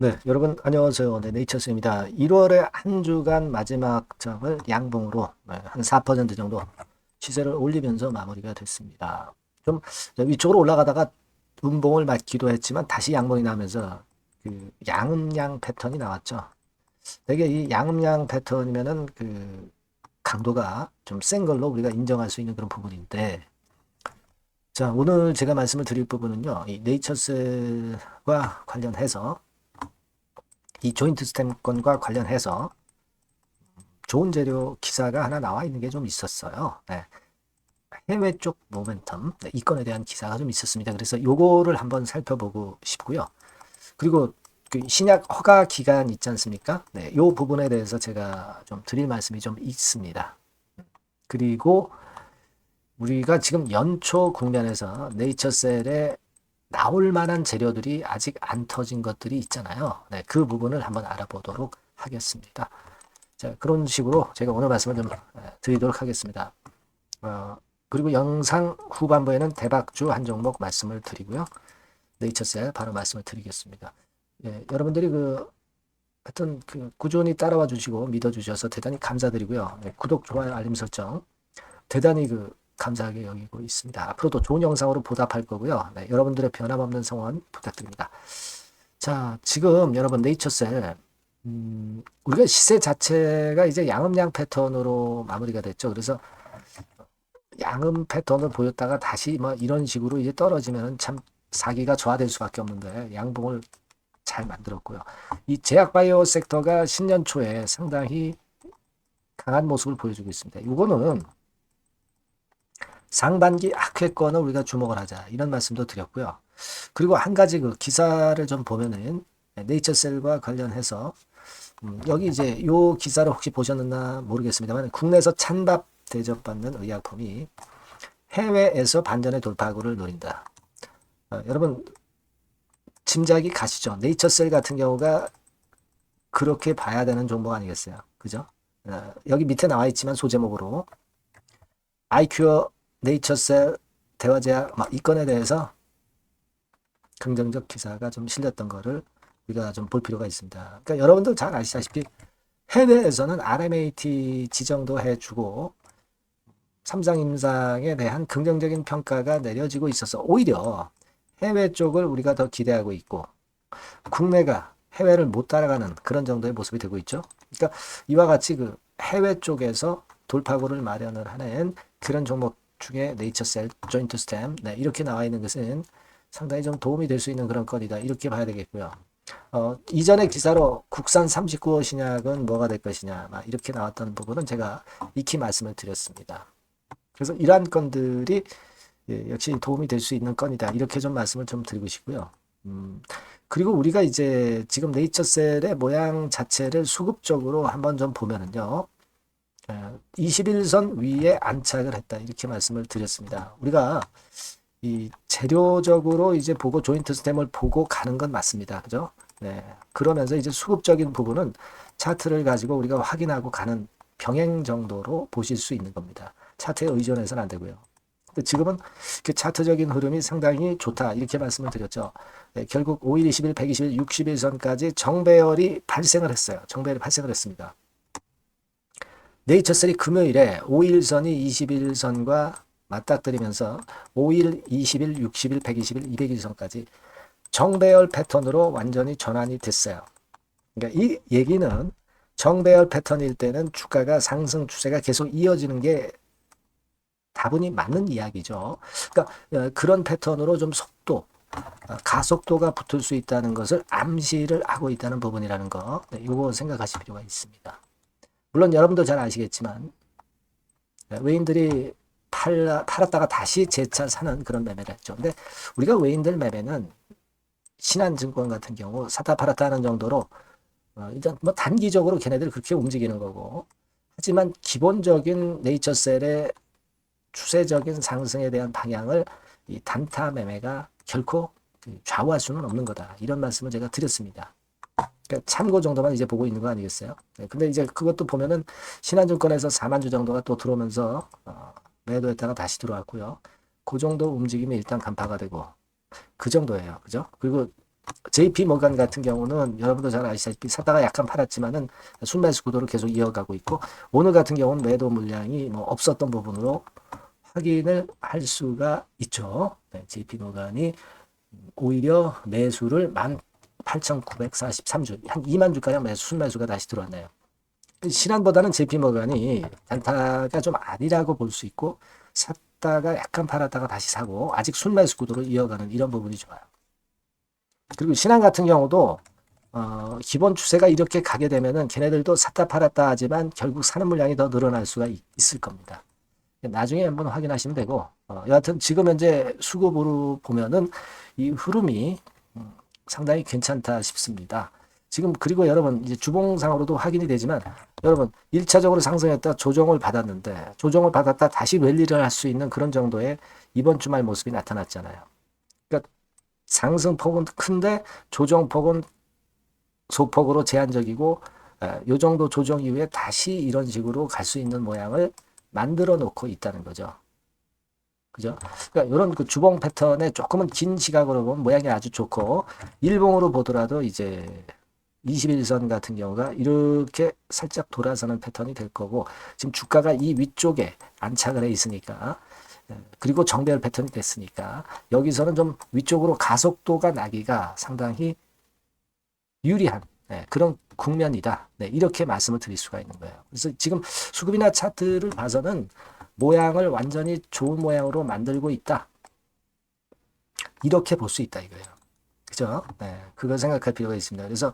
네, 여러분 안녕하세요. 네, 네이처스입니다. 1월의 한 주간 마지막 장을 양봉으로 한 4% 정도 시세를 올리면서 마무리가 됐습니다. 좀 위쪽으로 올라가다가 음봉을 맞기도 했지만 다시 양봉이 나면서 그 양음양 패턴이 나왔죠. 되게 이 양음양 패턴이면은 그 강도가 좀 센 걸로 우리가 인정할 수 있는 그런 부분인데, 자, 오늘 제가 말씀을 드릴 부분은요, 이 네이처스와 관련해서 이 조인트 스탬권과 관련해서 좋은 재료 기사가 하나 나와 있는 게 좀 있었어요. 네. 해외 쪽 모멘텀, 네, 이 건에 대한 기사가 좀 있었습니다. 그래서 요거를 한번 살펴보고 싶고요. 그리고 그 신약 허가 기간 있지 않습니까? 네, 요 부분에 대해서 제가 좀 드릴 말씀이 좀 있습니다. 그리고 우리가 지금 연초 국면에서 네이처셀에 나올 만한 재료들이 아직 안 터진 것들이 있잖아요. 네, 그 부분을 한번 알아보도록 하겠습니다. 자, 그런 식으로 제가 오늘 말씀을 좀 드리도록 하겠습니다. 그리고 영상 후반부에는 대박주 한 종목 말씀을 드리고요. 네이처셀 바로 말씀을 드리겠습니다. 예, 여러분들이 하여튼 꾸준히 따라와 주시고 믿어 주셔서 대단히 감사드리고요. 네, 구독, 좋아요, 알림 설정 대단히 감사하게 여기고 있습니다. 앞으로도 좋은 영상으로 보답할 거고요. 네, 여러분들의 변함없는 성원 부탁드립니다. 자, 지금 여러분 네이처셀 우리가 시세 자체가 이제 양음양 패턴으로 마무리가 됐죠. 그래서 양음 패턴을 보였다가 다시 뭐 이런 식으로 이제 떨어지면 참 사기가 저하될 수밖에 없는데 양봉을 잘 만들었고요. 이 제약바이오 섹터가 신년 초에 상당히 강한 모습을 보여주고 있습니다. 이거는 상반기 악회권을 우리가 주목을 하자 이런 말씀도 드렸고요. 그리고 한 가지 기사를 좀 보면은 네이처셀과 관련해서 여기 이제 요 기사를 혹시 보셨나 모르겠습니다만 국내에서 찬밥 대접받는 의약품이 해외에서 반전의 돌파구를 노린다. 여러분 짐작이 가시죠? 네이처셀 같은 경우가 그렇게 봐야 되는 종목 아니겠어요? 그죠? 여기 밑에 나와 있지만 소제목으로 아이큐어 네이처셀 대화제약 이 건에 대해서 긍정적 기사가 좀 실렸던 거를 우리가 좀 볼 필요가 있습니다. 그러니까 여러분들 잘 아시다시피 해외에서는 RMAT 지정도 해주고 삼성임상에 대한 긍정적인 평가가 내려지고 있어서 오히려 해외 쪽을 우리가 더 기대하고 있고 국내가 해외를 못 따라가는 그런 정도의 모습이 되고 있죠. 그러니까 이와 같이 해외 쪽에서 돌파구를 마련을 하는 그런 종목 중에 네이처셀, 조인트 스탬 이렇게 나와 있는 것은 상당히 좀 도움이 될 수 있는 그런 건이다. 이렇게 봐야 되겠고요. 이전의 기사로 국산 39호 신약은 뭐가 될 것이냐 이렇게 나왔던 부분은 제가 익히 말씀을 드렸습니다. 그래서 이러한 건들이 역시 도움이 될 수 있는 건이다. 이렇게 좀 말씀을 좀 드리고 싶고요. 그리고 우리가 이제 지금 네이처셀의 모양 자체를 수급적으로 한번 좀 보면은요. 21선 위에 안착을 했다. 이렇게 말씀을 드렸습니다. 우리가 이 재료적으로 이제 보고 조인트 스템을 보고 가는 건 맞습니다. 그죠? 네. 그러면서 이제 수급적인 부분은 차트를 가지고 우리가 확인하고 가는 병행 정도로 보실 수 있는 겁니다. 차트에 의존해서는 안 되고요. 근데 지금은 그 차트적인 흐름이 상당히 좋다. 이렇게 말씀을 드렸죠. 네, 결국 5일, 20일, 120일, 60일선까지 정배열이 발생을 했어요. 정배열이 발생을 했습니다. 네이처셀이 금요일에 5일선이 21선과 맞닥뜨리면서 5일, 20일, 60일, 120일, 200일선까지 정배열 패턴으로 완전히 전환이 됐어요. 그러니까 이 얘기는 정배열 패턴일 때는 주가가 상승 추세가 계속 이어지는 게 다분히 맞는 이야기죠. 그러니까 그런 패턴으로 좀 속도, 가속도가 붙을 수 있다는 것을 암시를 하고 있다는 부분이라는 거, 이거 생각하실 필요가 있습니다. 물론 여러분도 잘 아시겠지만 외인들이 팔았다가 다시 재차 사는 그런 매매를 했죠. 근데 우리가 외인들 매매는 신한증권 같은 경우 사다 팔았다 하는 정도로 일단 뭐 단기적으로 걔네들 그렇게 움직이는 거고, 하지만 기본적인 네이처셀의 추세적인 상승에 대한 방향을 이 단타 매매가 결코 좌우할 수는 없는 거다. 이런 말씀을 제가 드렸습니다. 그러니까 참고 정도만 이제 보고 있는 거 아니겠어요? 네, 근데 이제 그것도 보면은 신한증권에서 4만 주 정도가 또 들어오면서 매도했다가 다시 들어왔고요. 그 정도 움직임이 일단 간파가 되고 그 정도예요. 그죠? 그리고 JP 모간 같은 경우는 여러분도 잘 아시다시피 샀다가 약간 팔았지만은 순매수 구도를 계속 이어가고 있고, 오늘 같은 경우는 매도 물량이 뭐 없었던 부분으로 확인을 할 수가 있죠. 네, JP 모간이 오히려 매수를 18,943주, 한 2만 주가량 매수, 순매수가 다시 들어왔네요. 신한보다는 JP 모간이 단타가 좀 아니라고 볼 수 있고, 샀다가 약간 팔았다가 다시 사고 아직 순매수 구도를 이어가는 이런 부분이 좋아요. 그리고 신한 같은 경우도 기본 추세가 이렇게 가게 되면은 걔네들도 샀다 팔았다 하지만 결국 사는 물량이 더 늘어날 수가 있을 겁니다. 나중에 한번 확인하시면 되고, 여하튼 지금 현재 수급으로 보면은 이 흐름이 상당히 괜찮다 싶습니다. 지금 그리고 여러분 이제 주봉상으로도 확인이 되지만, 여러분 1차적으로 상승했다 조정을 받았는데, 조정을 받았다 다시 랠리를 할 수 있는 그런 정도의 이번 주말 모습이 나타났잖아요. 그러니까 상승폭은 큰데 조정폭은 소폭으로 제한적이고, 요 정도 조정 이후에 다시 이런 식으로 갈 수 있는 모양을 만들어 놓고 있다는 거죠. 그죠? 그러니까 이런 그 주봉 패턴에 조금은 긴 시각으로 보면 모양이 아주 좋고, 일봉으로 보더라도 이제 21선 같은 경우가 이렇게 살짝 돌아서는 패턴이 될 거고, 지금 주가가 이 위쪽에 안착을 해 있으니까, 그리고 정배열 패턴이 됐으니까 여기서는 좀 위쪽으로 가속도가 나기가 상당히 유리한 그런 국면이다. 이렇게 말씀을 드릴 수가 있는 거예요. 그래서 지금 수급이나 차트를 봐서는 모양을 완전히 좋은 모양으로 만들고 있다. 이렇게 볼 수 있다 이거예요. 그죠? 그걸 생각할 필요가 있습니다. 그래서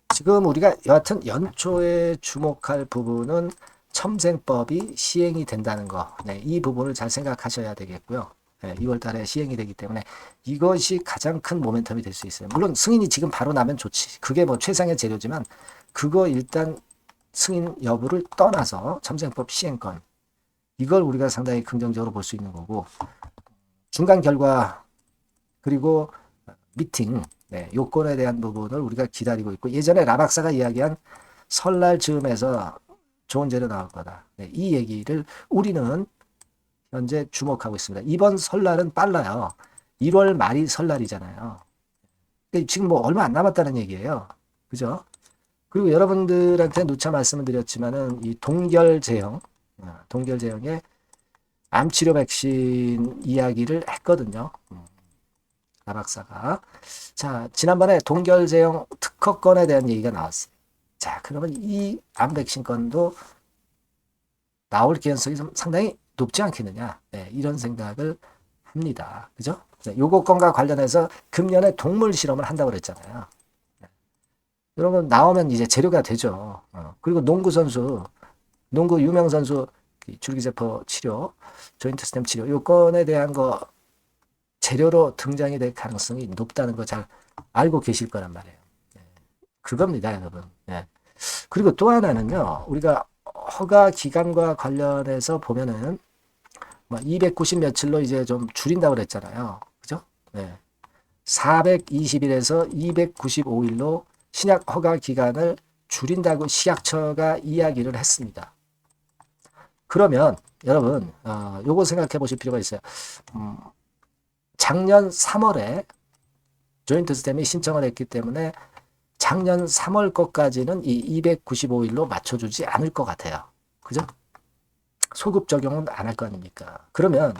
지금 우리가 여하튼 연초에 주목할 부분은 첨생법이 시행이 된다는 거. 이 부분을 잘 생각하셔야 되겠고요. 2월 달에 시행이 되기 때문에 이것이 가장 큰 모멘텀이 될 수 있어요. 물론 승인이 지금 바로 나면 좋지. 그게 뭐 최상의 재료지만, 그거 일단 승인 여부를 떠나서 첨생법 시행권, 이걸 우리가 상당히 긍정적으로 볼 수 있는 거고, 중간 결과 그리고 미팅, 요건에 대한 부분을 우리가 기다리고 있고, 예전에 라박사가 이야기한 설날 즈음에서 좋은 재료 나올 거다. 이 얘기를 우리는 현재 주목하고 있습니다. 이번 설날은 빨라요. 1월 말이 설날이잖아요. 지금 뭐 얼마 안 남았다는 얘기예요. 그죠? 그리고 여러분들한테 누차 말씀을 드렸지만은 이 동결제형, 동결제형의 암치료 백신 이야기를 했거든요. 나박사가. 자, 지난번에 동결제형 특허권에 대한 얘기가 나왔어요. 자, 그러면 이 암 백신 건도 나올 가능성이 좀 상당히 높지 않겠느냐. 이런 생각을 합니다. 그죠? 요거 건과 관련해서 금년에 동물 실험을 한다고 그랬잖아요. 여러분 나오면 이제 재료가 되죠. 그리고 농구 선수, 농구 유명 선수 줄기세포 치료, 조인트 스템 치료, 요건에 대한 거 재료로 등장이 될 가능성이 높다는 거 잘 알고 계실 거란 말이에요. 그겁니다, 여러분. 그리고 또 하나는요, 우리가 허가 기간과 관련해서 보면은 290 며칠로 이제 좀 줄인다고 그랬잖아요. 그죠? 420일에서 295일로 신약 허가 기간을 줄인다고 식약처가 이야기를 했습니다. 그러면 여러분 요거 생각해 보실 필요가 있어요. 작년 3월에 조인트 스템이 신청을 했기 때문에 작년 3월 것까지는 이 295일로 맞춰주지 않을 것 같아요. 그죠? 소급 적용은 안 할 거 아닙니까? 그러면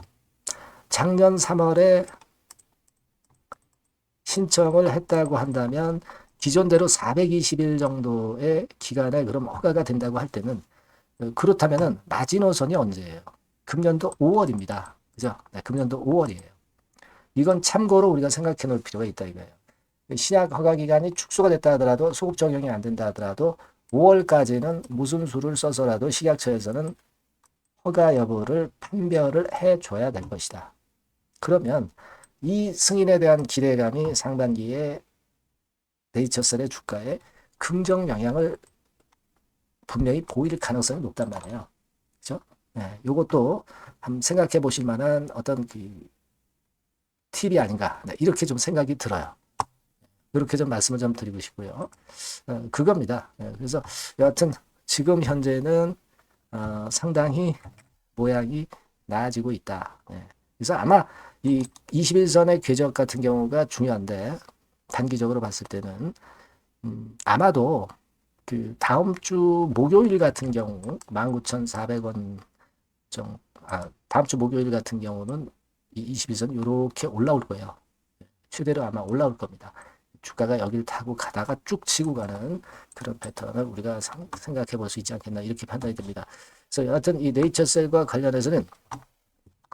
작년 3월에 신청을 했다고 한다면 기존대로 420일 정도의 기간에 그럼 허가가 된다고 할 때는, 그렇다면은 마지노선이 언제예요? 금년도 5월입니다. 그죠? 금년도 5월이에요. 이건 참고로 우리가 생각해 놓을 필요가 있다 이거예요. 신약 허가 기간이 축소가 됐다 하더라도, 소급 적용이 안 된다 하더라도 5월까지는 무슨 수를 써서라도 식약처에서는 허가 여부를 판별을 해줘야 될 것이다. 그러면 이 승인에 대한 기대감이 상반기에 네이처셀의 주가에 긍정 영향을 분명히 보일 가능성이 높단 말이에요. 그죠? 요것도 한번 생각해 보실 만한 어떤 팁이 아닌가. 이렇게 좀 생각이 들어요. 이렇게 좀 말씀을 좀 드리고 싶고요. 그겁니다. 그래서 여하튼 지금 현재는 상당히 모양이 나아지고 있다. 그래서 아마 이 21선의 궤적 같은 경우가 중요한데, 단기적으로 봤을 때는 아마도 그 다음 주 목요일 같은 경우 19,400원 다음 주 목요일 같은 경우는 이 22선 이렇게 올라올 거예요. 최대로 아마 올라올 겁니다. 주가가 여기를 타고 가다가 쭉 치고 가는 그런 패턴을 우리가 생각해 볼 수 있지 않겠나 이렇게 판단이 됩니다. 그래서 여하튼 이 네이처셀과 관련해서는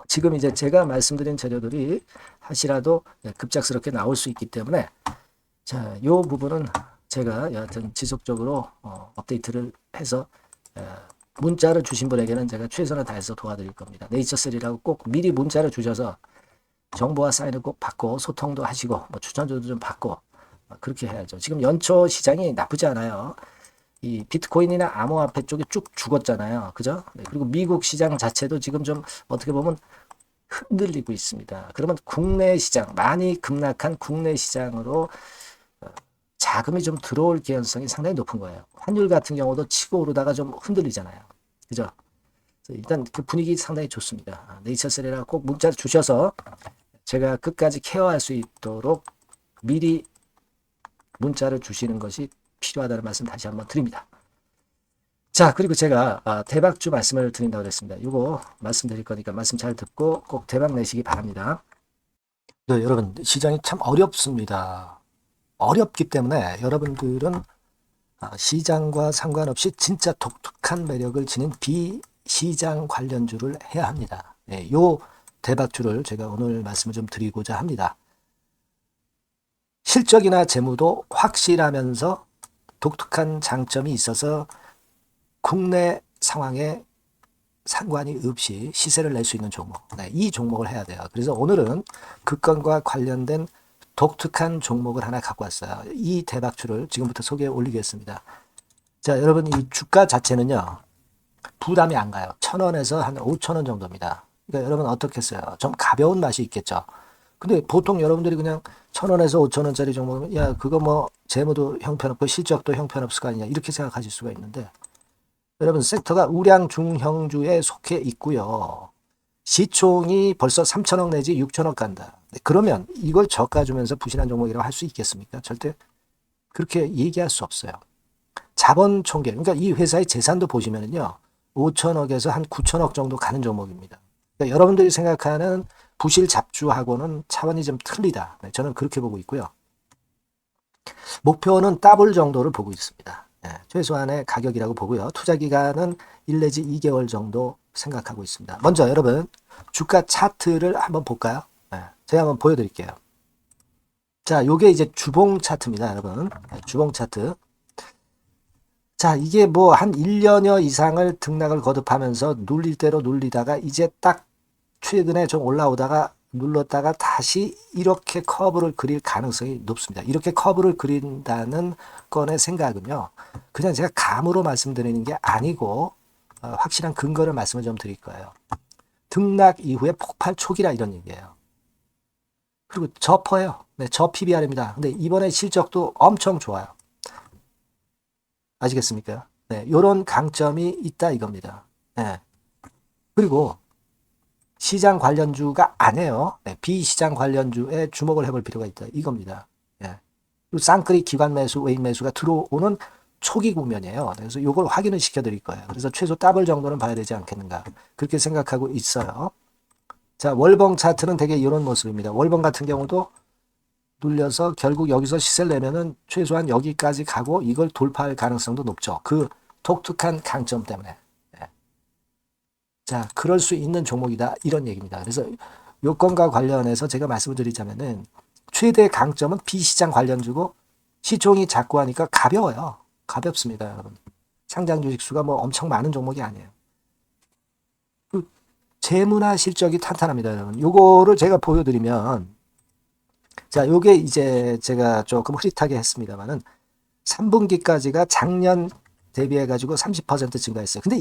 지금 이제 제가 말씀드린 재료들이 하시라도 급작스럽게 나올 수 있기 때문에 자, 요 부분은 제가 여하튼 지속적으로 업데이트를 해서 문자를 주신 분에게는 제가 최선을 다해서 도와드릴 겁니다. 네이처셀이라고 꼭 미리 문자를 주셔서 정보와 사인을 꼭 받고 소통도 하시고 뭐 추천도 좀 받고 그렇게 해야죠. 지금 연초 시장이 나쁘지 않아요. 이 비트코인이나 암호화폐 쪽이 쭉 죽었잖아요. 그죠? 네, 그리고 미국 시장 자체도 지금 좀 어떻게 보면 흔들리고 있습니다. 그러면 국내 시장, 많이 급락한 국내 시장으로 자금이 좀 들어올 개연성이 상당히 높은 거예요. 환율 같은 경우도 치고 오르다가 좀 흔들리잖아요. 그죠? 일단 그 분위기 상당히 좋습니다. 네이처셀이라 꼭 문자 주셔서 제가 끝까지 케어할 수 있도록 미리 문자를 주시는 것이 필요하다는 말씀 다시 한번 드립니다. 자, 그리고 제가 대박주 말씀을 드린다고 했습니다. 이거 말씀드릴 거니까 말씀 잘 듣고 꼭 대박 내시기 바랍니다. 네, 여러분 시장이 참 어렵습니다. 어렵기 때문에 여러분들은 시장과 상관없이 진짜 독특한 매력을 지닌 비시장 관련주를 해야 합니다. 네, 요 대박주를 제가 오늘 말씀을 좀 드리고자 합니다. 실적이나 재무도 확실하면서 독특한 장점이 있어서 국내 상황에 상관이 없이 시세를 낼 수 있는 종목. 네, 이 종목을 해야 돼요. 그래서 오늘은 그 건과 관련된 독특한 종목을 하나 갖고 왔어요. 이 대박주를 지금부터 소개해 올리겠습니다. 자, 여러분 이 주가 자체는요. 부담이 안 가요. 1,000원에서 한 5,000원 정도입니다. 그러니까 여러분 어떻겠어요? 좀 가벼운 맛이 있겠죠. 근데 보통 여러분들이 그냥 1,000원에서 5,000원짜리 종목이면 야 그거 뭐 재무도 형편없고 실적도 형편없을 거 아니냐 이렇게 생각하실 수가 있는데 여러분 섹터가 우량 중형주에 속해 있고요. 시총이 벌써 3천억 내지 6천억 간다. 그러면 이걸 저가 주면서 부실한 종목이라고 할 수 있겠습니까? 절대 그렇게 얘기할 수 없어요. 자본 총계, 그러니까 이 회사의 재산도 보시면요. 5천억에서 한 9천억 정도 가는 종목입니다. 그러니까 여러분들이 생각하는 부실 잡주하고는 차원이 좀 틀리다. 네, 저는 그렇게 보고 있고요. 목표는 더블 정도를 보고 있습니다. 네, 최소한의 가격이라고 보고요. 투자 기간은 1 내지 2개월 정도 생각하고 있습니다. 먼저 여러분 주가 차트를 한번 볼까요? 네, 제가 한번 보여드릴게요. 자, 요게 이제 주봉 차트입니다, 여러분. 네, 주봉 차트. 자, 이게 뭐 한 1년여 이상을 등락을 거듭하면서 눌릴 대로 눌리다가 이제 딱 최근에 좀 올라오다가 눌렀다가 다시 이렇게 커브를 그릴 가능성이 높습니다. 이렇게 커브를 그린다는 건의 생각은요. 그냥 제가 감으로 말씀드리는 게 아니고 확실한 근거를 말씀을 좀 드릴 거예요. 등락 이후에 폭발 초기라 이런 얘기예요. 그리고 저퍼예요. 네, 저 PBR입니다. 근데 이번에 실적도 엄청 좋아요. 아시겠습니까? 네, 요런 강점이 있다 이겁니다. 네. 그리고 시장 관련주가 아니에요. 네, 비시장 관련주에 주목을 해볼 필요가 있다 이겁니다. 네. 그리고 쌍끌이 기관 매수, 외인 매수가 들어오는 초기 국면이에요. 그래서 이걸 확인을 시켜드릴 거예요. 그래서 최소 더블 정도는 봐야 되지 않겠는가 그렇게 생각하고 있어요. 자, 월봉 차트는 되게 이런 모습입니다. 월봉 같은 경우도 눌려서 결국 여기서 시세를 내면은 최소한 여기까지 가고 이걸 돌파할 가능성도 높죠. 그 독특한 강점 때문에. 네. 자, 그럴 수 있는 종목이다 이런 얘기입니다. 그래서 요건과 관련해서 제가 말씀을 드리자면은 최대 강점은 비시장 관련주고 시총이 작고 하니까 가벼워요. 가볍습니다, 여러분. 상장 주식 수가 뭐 엄청 많은 종목이 아니에요. 그 재무나 실적이 탄탄합니다, 여러분. 요거를 제가 보여드리면 자, 요게 이제 제가 조금 흐릿하게 했습니다만은 3분기까지가 작년 대비해 가지고 30% 증가했어요. 근데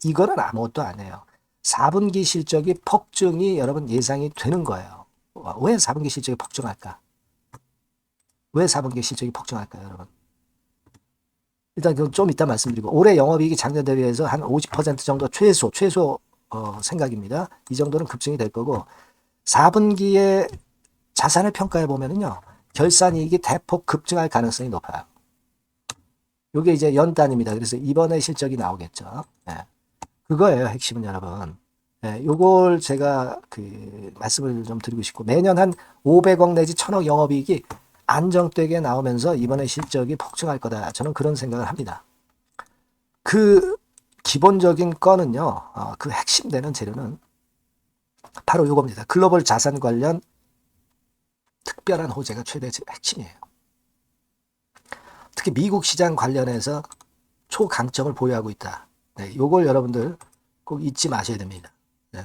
이거는 아무것도 아니에요. 4분기 실적이 폭증이 여러분 예상이 되는 거예요. 왜 4분기 실적이 폭증할까? 왜 4분기 실적이 폭증할까요, 여러분? 일단 그건 좀 이따 말씀드리고 올해 영업이익이 작년 대비해서 한 50% 정도 최소 생각입니다. 이 정도는 급증이 될 거고 4분기에 자산을 평가해 보면은요. 결산이익이 대폭 급증할 가능성이 높아요. 이게 이제 연단입니다. 그래서 이번에 실적이 나오겠죠. 예. 그거예요, 핵심은 여러분. 예, 요걸 제가 말씀을 좀 드리고 싶고, 매년 한 500억 내지 1000억 영업이익이 안정되게 나오면서 이번에 실적이 폭증할 거다. 저는 그런 생각을 합니다. 그 기본적인 건은요, 그 핵심 되는 재료는 바로 요겁니다. 글로벌 자산 관련 특별한 호재가 최대 핵심이에요. 특히 미국 시장 관련해서 초강점을 보유하고 있다. 네, 요걸 여러분들 꼭 잊지 마셔야 됩니다. 네.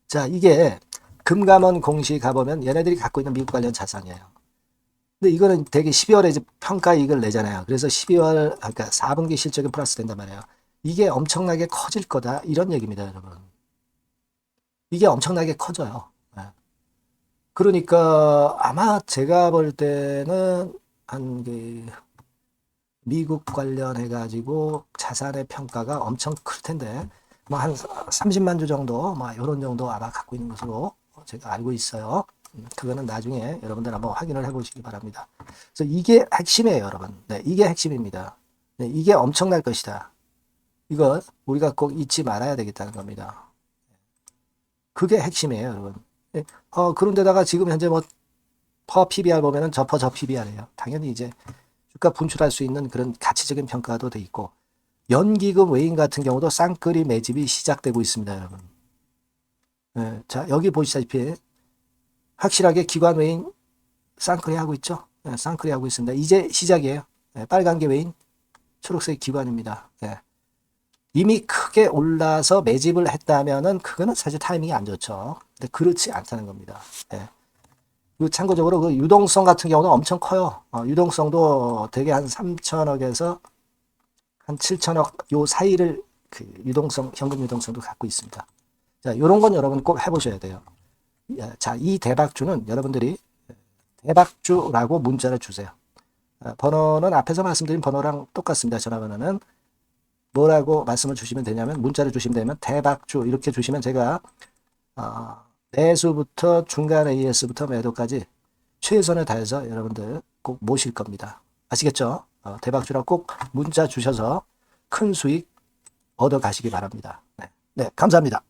자, 이게 금감원 공시 가보면 얘네들이 갖고 있는 미국 관련 자산이에요. 근데 이거는 되게 12월에 이제 평가이익을 내잖아요. 그래서 12월, 그러니까 4분기 실적이 플러스 된단 말이에요. 이게 엄청나게 커질 거다. 이런 얘기입니다, 여러분. 이게 엄청나게 커져요. 네. 그러니까 아마 제가 볼 때는 한 미국 관련해가지고 자산의 평가가 엄청 클 텐데, 뭐 한 30만 주 정도, 뭐 이런 정도 아마 갖고 있는 것으로 제가 알고 있어요. 그거는 나중에 여러분들 한번 확인을 해보시기 바랍니다. 그래서 이게 핵심이에요, 여러분. 네, 이게 핵심입니다. 네, 이게 엄청날 것이다. 이거 우리가 꼭 잊지 말아야 되겠다는 겁니다. 그게 핵심이에요, 여러분. 네, 그런데다가 지금 현재 뭐 퍼 PBR 보면은 저 PBR이에요. 당연히 이제 주가 분출할 수 있는 그런 가치적인 평가도 돼 있고, 연기금 외인 같은 경우도 쌍끌이 매집이 시작되고 있습니다, 여러분. 네, 자, 여기 보시다시피 확실하게 기관 외인 쌍끌이 하고 있죠. 네, 쌍끌이 하고 있습니다. 이제 시작이에요. 네, 빨간 게 외인, 초록색 기관입니다. 네. 이미 크게 올라서 매집을 했다면은 그거는 사실 타이밍이 안 좋죠. 근데 그렇지 않다는 겁니다. 네. 그리고 참고적으로 그 유동성 같은 경우는 엄청 커요. 유동성도 되게 한 3천억에서 한 7천억 요 사이를 유동성, 현금 유동성도 갖고 있습니다. 자, 요런 건 여러분 꼭 해보셔야 돼요. 자, 이 대박주는 여러분들이 대박주라고 문자를 주세요. 번호는 앞에서 말씀드린 번호랑 똑같습니다. 전화번호는 뭐라고 말씀을 주시면 되냐면, 문자를 주시면 되면 대박주 이렇게 주시면 제가 매수부터 중간 AS부터 매도까지 최선을 다해서 여러분들 꼭 모실 겁니다. 아시겠죠? 대박주라고 꼭 문자 주셔서 큰 수익 얻어 가시기 바랍니다. 네, 감사합니다.